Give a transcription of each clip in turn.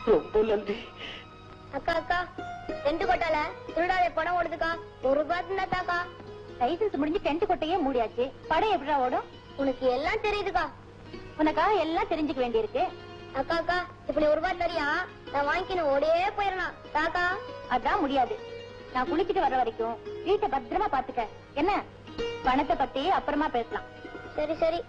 ரொம்ப நன்றி. அக்கா அக்கா, டென்ட் கொட்டால திருடாத படம் ஓடுதுக்கா. 1 ரூபாய் இருந்தாக்கா. லைசன்ஸ் முடிஞ்சு டென்ட் கொட்டையே மூடியாச்சு. படம் எப்படா ஓடும்? உனக்கு எல்லாம் தெரியுதுக்கா. உனக்கா எல்லாம் தெரிஞ்சுக்க வேண்டியிருக்கு. அக்கா அக்கா, இப்ப நீ 1 ரூபாய் தரியா? நான் வாங்கிக்கணும் ஓடே போயிடலாம். தாக்கா அதான் முடியாது. நான் குளிச்சுட்டு வர வரைக்கும் வீட்டை பத்திரமா பாத்துக்க. என்ன, பணத்தை பத்தி அப்புறமா பேசலாம். சரி சரி.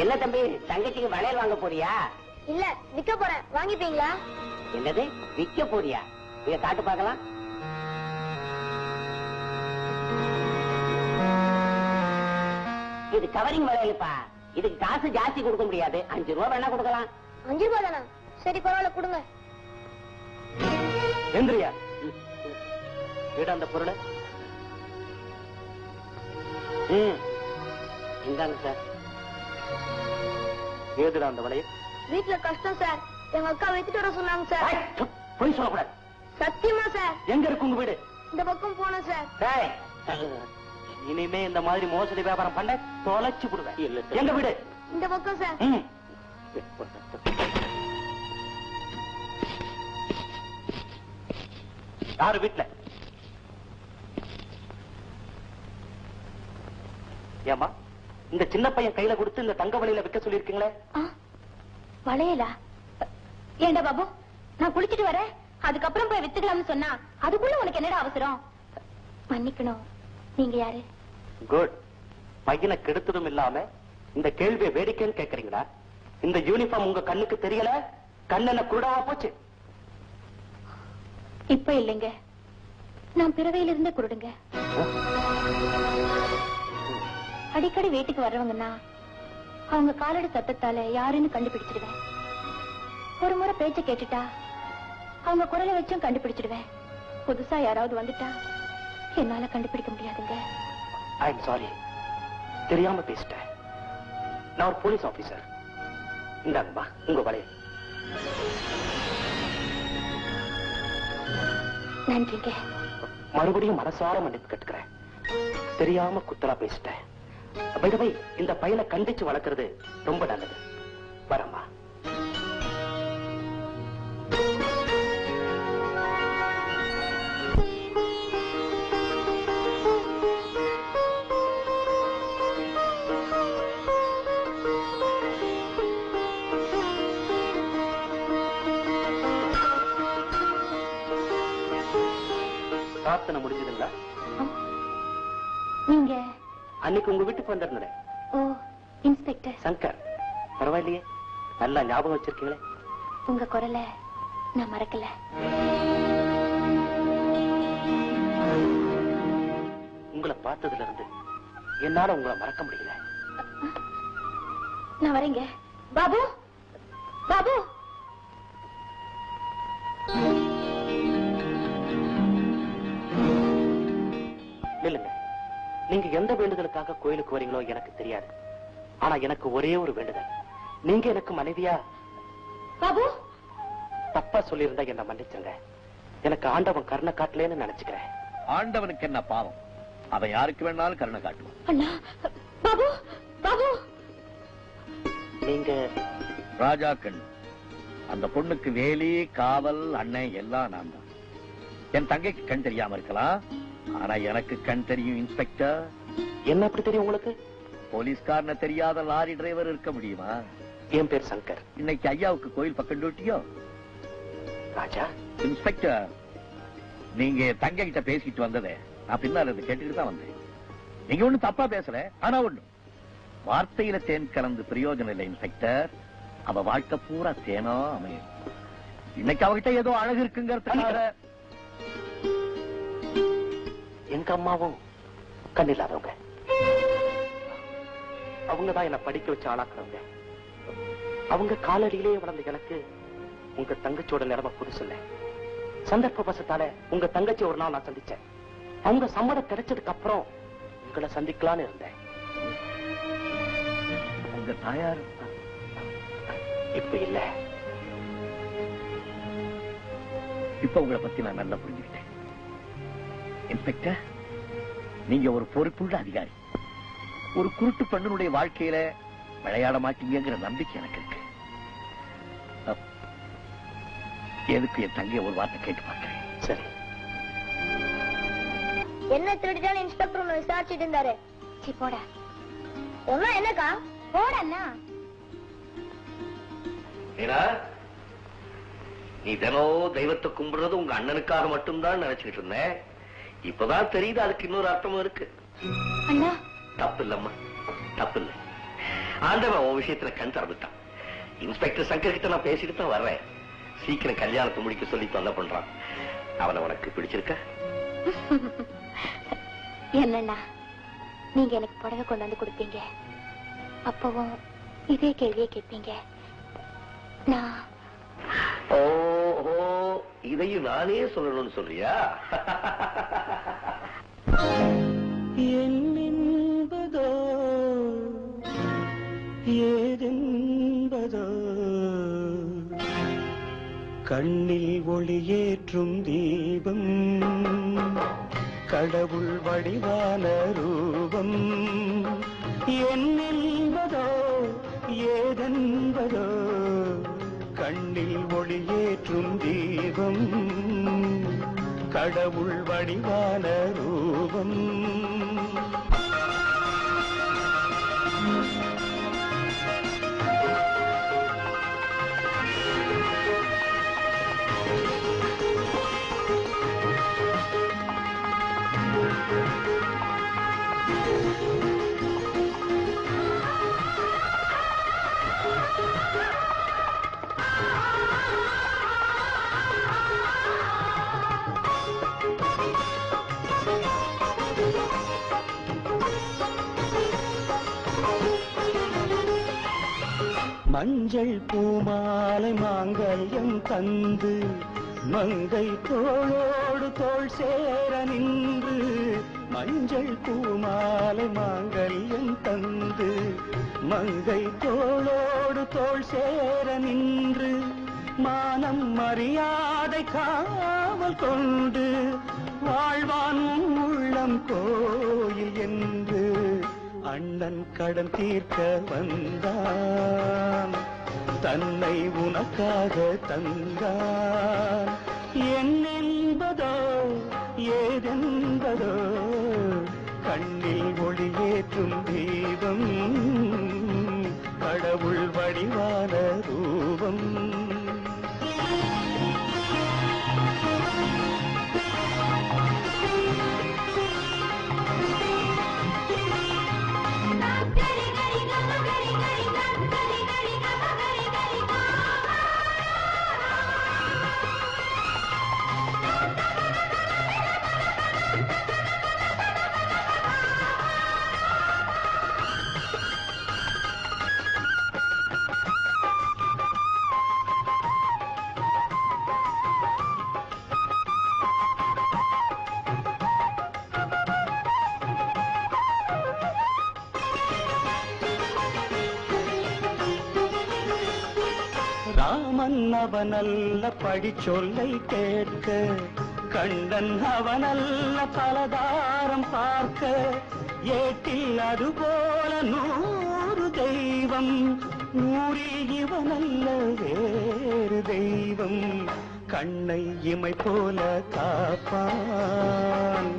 என்ன தம்பி, தங்கச்சிக்கு வளையல் வாங்க போறியா? இல்ல, விற்க போறேன். வாங்கிப்பீங்களா? என்னது, விற்க போறியா? இத காட்டு பார்க்கலாம். இது கவரிங் வளையலுப்பா. இதுக்கு காசு ஜாஸ்தி கொடுக்க முடியாது. 5 ரூபாய் வேணா கொடுக்கலாம். 5 ரூபாய் தானா? சரி பரவாயில்ல, கொடுங்க. எந்திரியா வீட அந்த பொருளை. இந்தாங்க சார். ஏதுடா அந்த வளையல்? வீட்டுல கஷ்டம் சார். எங்க அக்கா வைத்துட்டு வர சொன்னாங்க சார். போய் சொல்லக்கூடாது. சத்தியமா சார். எங்க இருக்கு உங்க வீடு? இந்த பக்கம் போனோம் சார். இனிமே இந்த மாதிரி மோசடி வியாபாரம் பண்ண தொலைச்சு விடுவேன். இல்ல, எங்க வீடு? இந்த பக்கம் சார். யாரு வீட்டுல? ஏமா, இந்த சின்ன பையன் கையில கொடுத்து இந்த தங்க வளையல விற்க சொல்லிருக்கீங்களே? வளையலா? ஏண்டா பாபு, நான் குளிச்சுட்டு வரேன், அதுக்கப்புறம் போய் வித்துக்கலாம்னு சொன்னா அதுக்குள்ள உனக்கு என்னடா அவசரம்? மன்னிக்கணும். நீங்க யாரு? குட். பையனை கெடுத்ததும் இல்லாம இந்த கேள்வியை வேடிக்கைன்னு கேக்குறீங்களா? இந்த யூனிஃபார்ம் உங்க கண்ணுக்கு தெரியல? கண்ணென்ன குருடாவா போச்சு? இப்ப இல்லைங்க, நான் பிறவையிலிருந்தே குருடுங்க. அடிக்கடி வீட்டுக்கு வர்றவங்கன்னா அவங்க காலடி சத்தத்தால யாருன்னு கண்டுபிடிச்சிடுவேன். ஒரு முறை பேச்ச கேட்டுட்டா அவங்க குரலை வச்சும் கண்டுபிடிச்சிடுவேன். புதுசா யாராவது வந்துட்டா என்னால கண்டுபிடிக்க முடியாதுங்க. ஐ எம் சாரி, தெரியாம பேசிட்டேன். நான் ஒரு போலீஸ் ஆபீசர். இந்தாங்கம்மா உங்க வளையல். நன்றிங்க. மறுபடியும் மனசார மன்னிப்பு கேட்டுக்கிறேன். தெரியாம குத்தலா பேசிட்டேன். பை தி வே, இந்த பையனை கண்டிச்சு வளர்க்கறது ரொம்ப நல்லது. வரம்மா. பிரார்த்தனை முடிஞ்சதுங்களா? நீங்க அன்னைக்கு உங்க வீட்டுக்கு வந்திருந்தேன். ஓ, இன்ஸ்பெக்டர் சங்கர். பரவாயில்லையே, நல்லா ஞாபகம் வச்சிருக்கீங்களே. உங்க குரலை நான் மறக்கல. உங்களை பார்த்ததுல இருந்து என்னால உங்களை மறக்க முடியல. நான் வரேங்க. பாபு, பாபு. இல்லைங்க, நீங்க எந்த வேண்டுதலுக்காக கோயிலுக்கு வரீங்களோ எனக்கு தெரியாது. ஆனா எனக்கு ஒரே ஒரு வேண்டுதல், நீங்க எனக்கு மனைவியா. பாபு, தப்பா சொல்லியிருந்தா என்ன மன்னிச்சுங்க. எனக்கு ஆண்டவன் கருணை காட்டலேன்னு நினைச்சுக்கிறேன். ஆண்டவனுக்கு என்ன பாவம்? அவன் யாருக்கு வேணாலும் கருணை காட்டுவான். அண்ணா. பாபு, பாபு. நீங்க ராஜா கண். அந்த பொண்ணுக்கு வேலி, காவல், அண்ணன் எல்லாம் நான் தான். என் தங்கைக்கு கண் தெரியாம இருக்கலாம், ஆனா எனக்கு கண் தெரியும் இன்ஸ்பெக்டர். என்ன அப்படி தெரியும் உங்களுக்கு? போலீஸ்காரனை தெரியாத லாரி டிரைவர் இருக்க முடியுமா? என் பேர் சங்கர். இன்னைக்கு ஐயாவுக்கு கோயில் பக்கம் டூட்டியோ? ராஜா. இன்ஸ்பெக்டர், நீங்க தங்க கிட்ட பேசிட்டு வந்ததே நான் பின்னால இருந்து கேட்டுக்கிட்டு தான் வந்தேன். நீங்க ஒண்ணு தப்பா பேசல, ஆனா ஒண்ணு, வார்த்தையில தேன் கலந்து பிரயோஜனம் இல்லை இன்ஸ்பெக்டர். அவ வாழ்க்கை பூரா தேனா அமையும். இன்னைக்கு அவகிட்ட ஏதோ அழகு இருக்குங்கிறதுக்காக. எங்க அம்மாவும் கண்ணில்லாதவங்க. அவங்கதான் என்ன படிக்க வச்சு ஆளாக்குறவங்க. அவங்க காலடியிலேயே வளர்ந்த எனக்கு உங்க தங்கச்சியோட நிலைமை புதுசு இல்ல. சந்தர்ப்ப வசத்தால உங்க தங்கச்சி ஒரு நாள் நான் சந்திச்சேன். அவங்க சம்மதம் கிடைச்சதுக்கு அப்புறம் உங்களை சந்திக்கலான்னு இருந்தேன். உங்க தாயார் இப்ப இல்ல. இப்ப உங்களை பத்தி நான் நல்லா புரிஞ்சுக்கிட்டேன். இன்ஸ்பெக்டர், நீங்க ஒரு பொறுப்புள்ள அதிகாரி. ஒரு குருட்டு பெண்ணுடைய வாழ்க்கையில விளையாட மாட்டீங்கிற நம்பிக்கை எனக்கு இருக்கு. எதுக்கு என் தங்கைய ஒரு வார்த்தை கேட்டு பார்க்கிறேன். சரி. என்ன திருடிட்டாலும் இன்ஸ்பெக்டர் உன்னை விசாரிச்சுட்டு இருந்தாரு. சி போட. சொன்னா என்னக்கா? போட அண்ணா. நீ தினம் தெய்வத்தை கும்பிடுறது உங்க அண்ணனுக்காக மட்டும்தான் நினைச்சுக்கிட்டு இருந்தேன். இப்பதான் தெரியுது அதுக்கு இன்னொரு அர்த்தமும் இருக்கு. அண்ணா தப்பு இல்லம்மா, தப்பு இல்ல. ஆண்டவன் உன் விஷயத்துல கண் திறந்துட்டான். இன்ஸ்பெக்டர் சங்கர் கிட்ட நான் பேசிட்டு தான் வர்றேன். சீக்கிரம் கல்யாணத்தை முடிக்க சொல்லி தொல்லை பண்றான். அவனை உனக்கு பிடிச்சிருக்க? என்னண்ணா, நீங்க எனக்கு புடவை கொண்டாந்து கொடுப்பீங்க, அப்பவும் இதே கேள்வியை கேட்பீங்க. நான் ஓ, இதையும் நானே சொல்லணும்னு சொல்றியா? என்னென்பதோ ஏதென்பதோ கண்ணில் ஒளியேற்றும் தீபம், கடவுள் வடிவான ரூபம். என்னென்பதோ ஏதென்பதோ கண்ணில் ஒளியேற்றும் தீபம், கடவுள் வடிவான ரூபம். மஞ்சள் பூமாலை மாங்கல்யம் தந்து மங்கை தோளோடு தோள் சேர நின்று, மஞ்சள் பூமாலை மாங்கல்யம் தந்து மங்கை தோளோடு தோள் சேர நின்று, மானம் மரியாதை காவல் கொண்டு வாழ்வான் உள்ளம் கோயில் என்று அண்ணன் கடன் தீர்க்க வந்தான், தன்னை உனக்காக தந்தான். என்னென்பதோ ஏதென்பதோ கண்ணில் ஒளியேற்றும் தீபம், கடவுள் வடிவான ரூபம். ராமன் அவனல்ல படி சொல்லை கேட்க, கண்ணன் அவனல்ல பலதாரம் பார்க்க, ஏட்டில் அதுபோல 100 தெய்வம், ஊரில் இவனல்ல வேறு தெய்வம். கண்ணை இமை போல காப்பான்,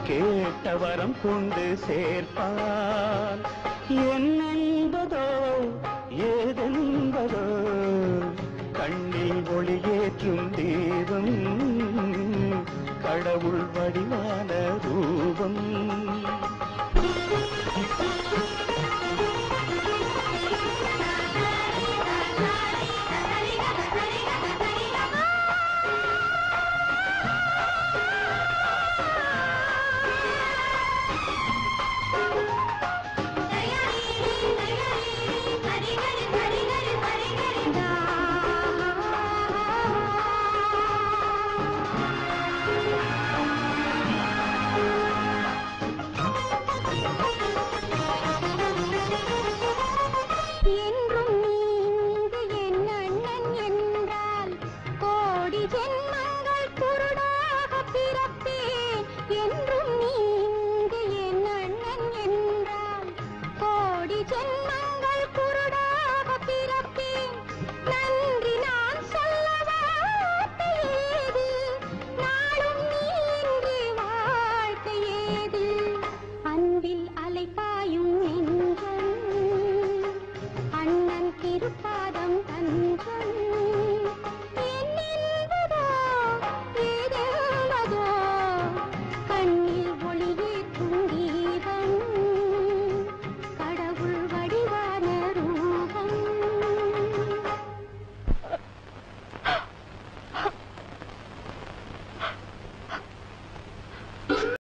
கேட்ட வரம் கொண்டு சேர்ப்பான். என்னென்பதோ ஏதென்பதோ கண்ணில் ஒளியேற்றும் தீபம், கடவுள் வடிவான ரூபம்.